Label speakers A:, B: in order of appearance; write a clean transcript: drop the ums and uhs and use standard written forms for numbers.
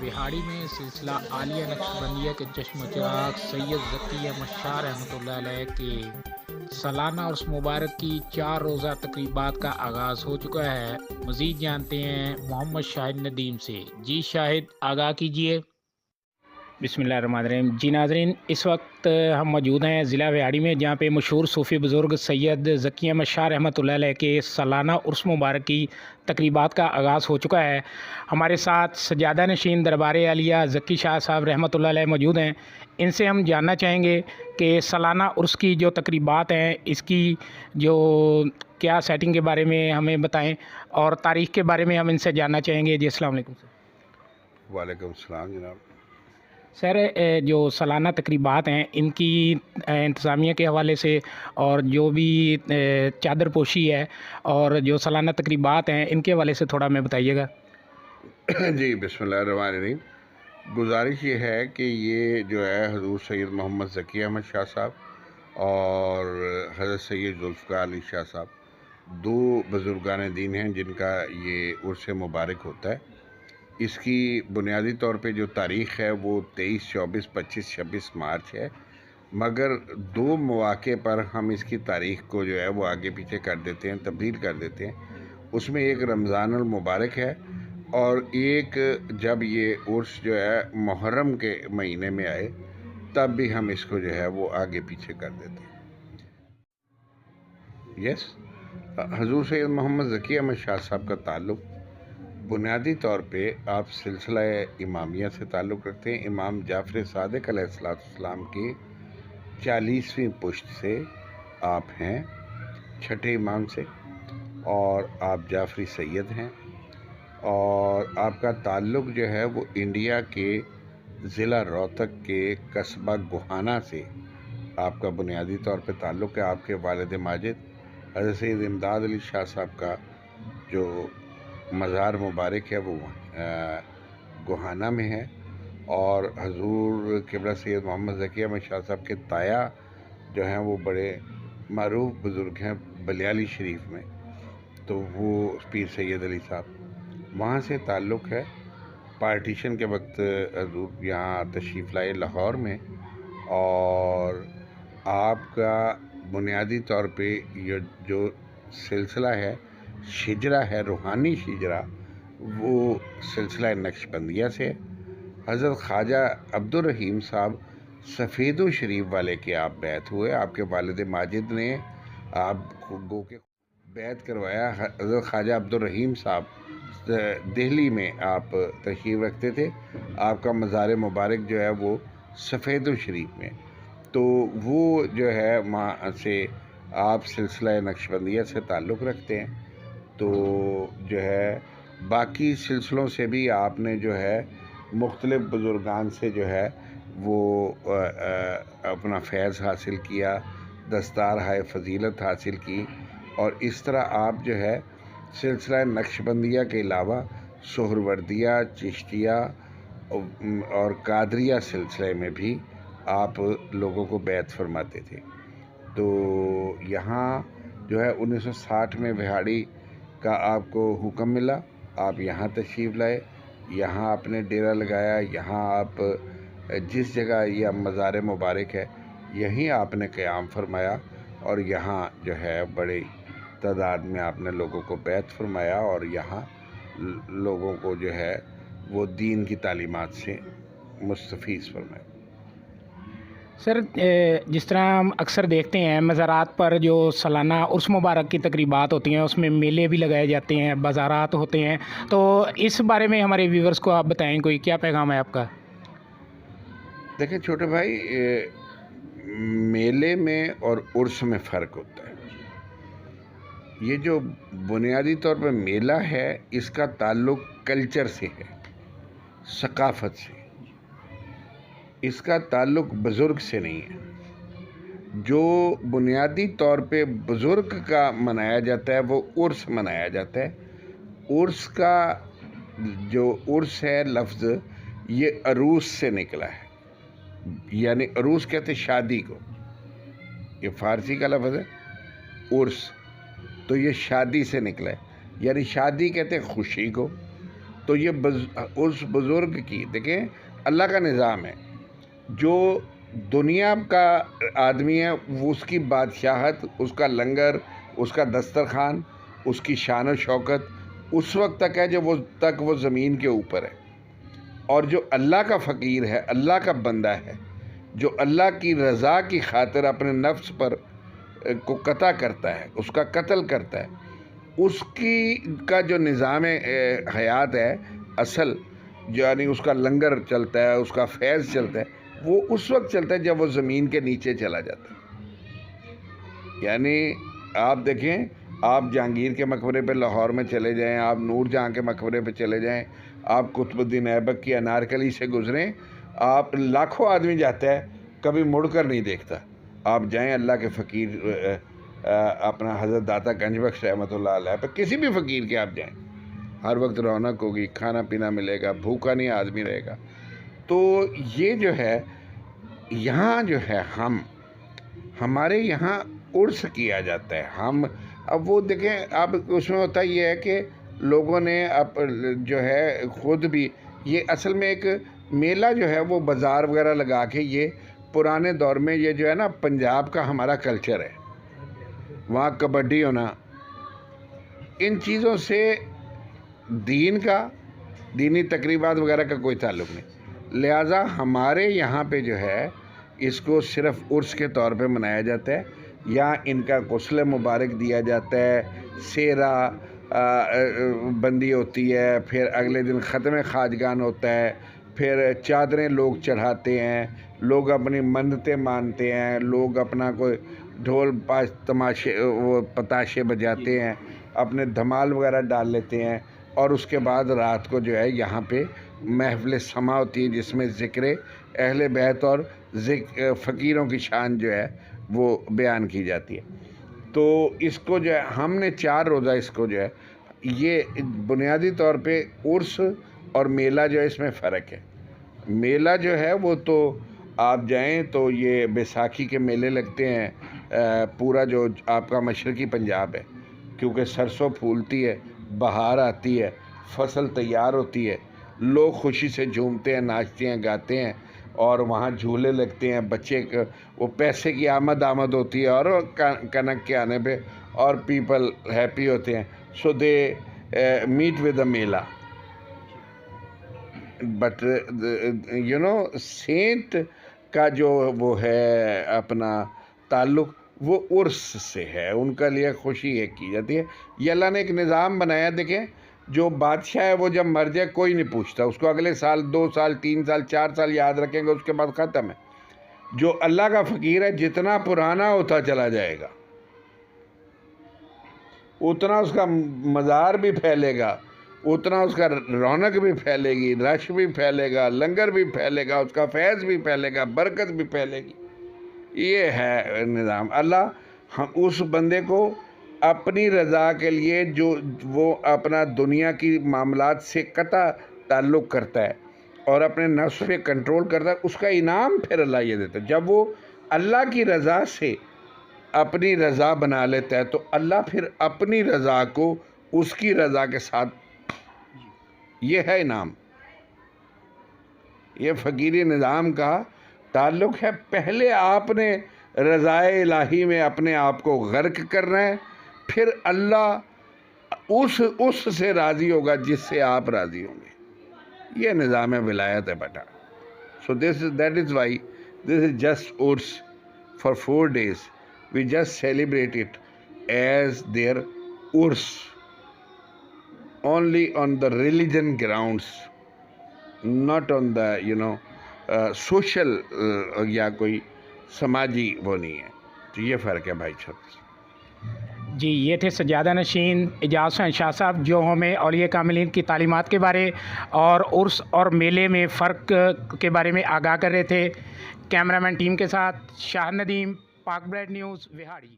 A: بہاڑی میں سلسلہ عالیہ نقشبندیہ کے جشن و چراغ سید ذکی احمد شاہ رحمۃ اللہ علیہ کے سالانہ عرس مبارک کی 4 روزہ تقریبات کا آغاز ہو چکا ہے۔ مزید جانتے ہیں محمد شاہد ندیم سے۔ جی شاہد، آگاہ کیجیے۔ بسم اللہ الرحمن الرحیم۔ جی ناظرین، اس وقت ہم موجود ہیں ضلع بہاڑی میں، جہاں پہ مشہور صوفی بزرگ سید ذکی احمد شاہ رحمۃ اللہ علیہ کے سالانہ عرس مبارک کی تقریبات کا آغاز ہو چکا ہے۔ ہمارے ساتھ سجادہ نشین دربار عالیہ ذکی شاہ صاحب رحمۃ اللہ علیہ موجود ہیں۔ ان سے ہم جاننا چاہیں گے کہ سالانہ عرس کی جو تقریبات ہیں، اس کی جو کیا سیٹنگ کے بارے میں ہمیں بتائیں، اور تاریخ کے بارے میں ہم ان سے جاننا چاہیں گے۔ جی السلام علیکم سر۔
B: وعلیکم السلام جناب۔
A: سر، جو سالانہ تقریبات ہیں ان کی انتظامیہ کے حوالے سے، اور جو بھی چادر پوشی ہے اور جو سالانہ تقریبات ہیں ان کے حوالے سے تھوڑا ہمیں بتائیے گا۔
B: جی بسم اللہ الرحمن الرحیم۔ گزارش یہ ہے کہ یہ جو ہے حضور سید محمد ذکی احمد شاہ صاحب اور حضرت سید ذوالفقار علی شاہ صاحب 2 بزرگان دین ہیں جن کا یہ عرس مبارک ہوتا ہے۔ اس کی بنیادی طور پہ جو تاریخ ہے وہ 23، 24، 25، 26 مارچ ہے، مگر 2 مواقع پر ہم اس کی تاریخ کو جو ہے وہ آگے پیچھے کر دیتے ہیں، تبدیل کر دیتے ہیں۔ اس میں ایک رمضان المبارک ہے، اور ایک جب یہ عرس جو ہے محرم کے مہینے میں آئے تب بھی ہم اس کو جو ہے وہ آگے پیچھے کر دیتے ہیں۔ حضور سید محمد ذکی احمد شاہ صاحب کا تعلق بنیادی طور پہ آپ سلسلہ امامیہ سے تعلق رکھتے ہیں۔ امام جعفر صادق علیہ السلام کی 40ویں پشت سے آپ ہیں، چھٹے امام سے، اور آپ جعفری سید ہیں، اور آپ کا تعلق جو ہے وہ انڈیا کے ضلع روہتک کے قصبہ گوہانہ سے آپ کا بنیادی طور پہ تعلق ہے۔ آپ کے والد ماجد حضرت سید امداد علی شاہ صاحب کا جو مزار مبارک ہے وہ گوہانہ میں ہے، اور حضور قبلہ سید محمد ذکی احمد شاہ صاحب کے تایا جو ہیں وہ بڑے معروف بزرگ ہیں بلیالی شریف میں، تو وہ پیر سید علی صاحب، وہاں سے تعلق ہے۔ پارٹیشن کے وقت حضور یہاں تشریف لائے لاہور میں، اور آپ کا بنیادی طور پہ یہ جو سلسلہ ہے شجرہ ہے، روحانی شجرہ، وہ سلسلہ نقشبندیہ سے۔ حضرت خواجہ عبدالرحیم صاحب سفیدو شریف والے کے آپ بیعت ہوئے، آپ کے والد ماجد نے آپ کو کے بیعت کروایا۔ حضرت خواجہ عبدالرحیم صاحب دہلی میں آپ تشریف رکھتے تھے، آپ کا مزار مبارک جو ہے وہ سفیدو شریف میں، تو وہ جو ہے وہاں سے آپ سلسلہ نقشبندیہ سے تعلق رکھتے ہیں۔ تو جو ہے باقی سلسلوں سے بھی آپ نے جو ہے مختلف بزرگان سے جو ہے وہ اپنا فیض حاصل کیا، دستار ہائے فضیلت حاصل کی، اور اس طرح آپ جو ہے سلسلہ نقشبندیہ کے علاوہ سہروردیہ، چشتیہ اور قادریہ سلسلے میں بھی آپ لوگوں کو بیعت فرماتے تھے۔ تو یہاں جو ہے 1960 میں بہاڑی کا آپ کو حکم ملا، آپ یہاں تشریف لائے، یہاں آپ نے ڈیرا لگایا، یہاں آپ جس جگہ یہ مزار مبارک ہے یہیں آپ نے قیام فرمایا، اور یہاں جو ہے بڑی تعداد میں آپ نے لوگوں کو بیعت فرمایا، اور یہاں لوگوں کو جو ہے وہ دین کی تعلیمات سے مستفیض فرمایا۔
A: سر، جس طرح ہم اکثر دیکھتے ہیں مزارات پر جو سالانہ عرس مبارک کی تقریبات ہوتی ہیں اس میں میلے بھی لگائے جاتے ہیں، بازارات ہوتے ہیں، تو اس بارے میں ہمارے ویورز کو آپ بتائیں، کوئی کیا پیغام ہے آپ کا؟
B: دیکھیں چھوٹے بھائی، میلے میں اور عرس میں فرق ہوتا ہے۔ یہ جو بنیادی طور پر میلہ ہے اس کا تعلق کلچر سے ہے، ثقافت سے، اس کا تعلق بزرگ سے نہیں ہے۔ جو بنیادی طور پہ بزرگ کا منایا جاتا ہے وہ عرس منایا جاتا ہے. عرس کا جو عرس ہے لفظ یہ عروس سے نکلا ہے, یعنی عروس کہتے شادی کو, یہ فارسی کا لفظ ہے عرس, تو یہ شادی سے نکلا ہے, یعنی شادی کہتے خوشی کو. تو یہ اس بزرگ کی, دیکھیں اللہ کا نظام ہے, جو دنیا کا آدمی ہے وہ اس کی بادشاہت, اس کا لنگر, اس کا دسترخوان, اس کی شان و شوکت اس وقت تک ہے جب وہ زمین کے اوپر ہے. اور جو اللہ کا فقیر ہے, اللہ کا بندہ ہے, جو اللہ کی رضا کی خاطر اپنے نفس پر کو قطع کرتا ہے, اس کا قتل کرتا ہے, اس کی کا جو نظام حیات ہے اصل, یعنی اس کا لنگر چلتا ہے, اس کا فیض چلتا ہے, وہ اس وقت چلتا ہے جب وہ زمین کے نیچے چلا جاتا ہے. یعنی آپ دیکھیں, آپ جہانگیر کے مقبرے پہ لاہور میں چلے جائیں, آپ نور جہاں کے مقبرے پہ چلے جائیں, آپ قطب الدین ایبک کی انارکلی سے گزریں, آپ لاکھوں آدمی جاتا ہے کبھی مڑ کر نہیں دیکھتا. آپ جائیں اللہ کے فقیر اپنا حضرت داتا گنج بخش رحمۃ اللہ علیہ پہ, کسی بھی فقیر کے آپ جائیں, ہر وقت رونق ہوگی, کھانا پینا ملے گا, بھوکا نہیں آدمی رہے گا. تو یہ جو ہے یہاں جو ہے ہمارے یہاں عرس کیا جاتا ہے. ہم اب وہ دیکھیں, اب اس میں ہوتا یہ ہے کہ لوگوں نے اب جو ہے خود بھی یہ اصل میں ایک میلہ جو ہے وہ بازار وغیرہ لگا کے, یہ پرانے دور میں یہ جو ہے نا پنجاب کا ہمارا کلچر ہے, وہاں کبڈی ہونا, ان چیزوں سے دین کا, دینی تقریبات وغیرہ کا کوئی تعلق نہیں. لہٰذا ہمارے یہاں پہ جو ہے اس کو صرف عرس کے طور پہ منایا جاتا ہے, یا ان کا غسل مبارک دیا جاتا ہے, سیرا بندی ہوتی ہے, پھر اگلے دن ختم خواجگان ہوتا ہے, پھر چادریں لوگ چڑھاتے ہیں, لوگ اپنی منتیں مانتے ہیں, لوگ اپنا کوئی ڈھول تماشے وہ پتاشے بجاتے ہیں, اپنے دھمال وغیرہ ڈال لیتے ہیں, اور اس کے بعد رات کو جو ہے یہاں پہ محفل سما ہوتی ہے جس میں ذکر اہل بیت اور فقیروں کی شان جو ہے وہ بیان کی جاتی ہے. تو اس کو جو ہے ہم نے 4 روزہ اس کو جو ہے, یہ بنیادی طور پہ عرس اور میلہ جو ہے اس میں فرق ہے. میلہ جو ہے وہ تو آپ جائیں تو یہ بیساکھی کے میلے لگتے ہیں, پورا جو آپ کا مشرقی پنجاب ہے, کیونکہ سرسوں پھولتی ہے, بہار آتی ہے, فصل تیار ہوتی ہے, لوگ خوشی سے جھومتے ہیں, ناچتے ہیں, گاتے ہیں, اور وہاں جھولے لگتے ہیں, بچے وہ پیسے کی آمد ہوتی ہے اور کنک کے آنے پہ, اور پیپل ہیپی ہوتے ہیں. سو دے میٹ ود اے میلہ. بٹ یو نو سینٹ کا جو وہ ہے اپنا تعلق وہ عرس سے ہے, ان کا لیے خوشی ہے کی جاتی ہے. یہ اللہ نے ایک نظام بنایا. دیکھیں جو بادشاہ ہے وہ جب مر جائے کوئی نہیں پوچھتا, اس کو اگلے سال 2 سال 3 سال 4 سال یاد رکھیں گے, اس کے بعد ختم ہے. جو اللہ کا فقیر ہے جتنا پرانا ہوتا چلا جائے گا اتنا اس کا مزار بھی پھیلے گا, اتنا اس کا رونق بھی پھیلے گی, رش بھی پھیلے گا, لنگر بھی پھیلے گا, اس کا فیض بھی پھیلے گا, برکت بھی پھیلے گی. یہ ہے نظام. اللہ اس بندے کو اپنی رضا کے لیے جو وہ اپنا دنیا کی معاملات سے قطع تعلق کرتا ہے اور اپنے نفس پہ کنٹرول کرتا ہے, اس کا انعام پھر اللہ یہ دیتا ہے. جب وہ اللہ کی رضا سے اپنی رضا بنا لیتا ہے تو اللہ پھر اپنی رضا کو اس کی رضا کے ساتھ, یہ ہے انعام. یہ فقیری نظام کا تعلق ہے. پہلے آپ نے رضائے الہی میں اپنے آپ کو غرق کرنا ہے, پھر اللہ اس سے راضی ہوگا جس سے آپ راضی ہوں گے. یہ نظام ولایت ہے بیٹا. So that is why this is just Urs for 4 days. We just celebrate it as their urs, only on the religion grounds, not on the social یا کوئی سماجی وہ نہیں ہے. تو یہ فرق ہے بھائی صاحب.
A: جی یہ تھے سجادہ نشین اعجاز حسین شاہ صاحب جو ہمیں اولیاء کاملین کی تعلیمات کے بارے اور عرس اور میلے میں فرق کے بارے میں آگاہ کر رہے تھے. کیمرہ مین ٹیم کے ساتھ شاہ ندیم, ਪਾਕ ਬ੍ਰੈਡ ਨਿਊਜ਼ ਵਿਹਾੜੀ।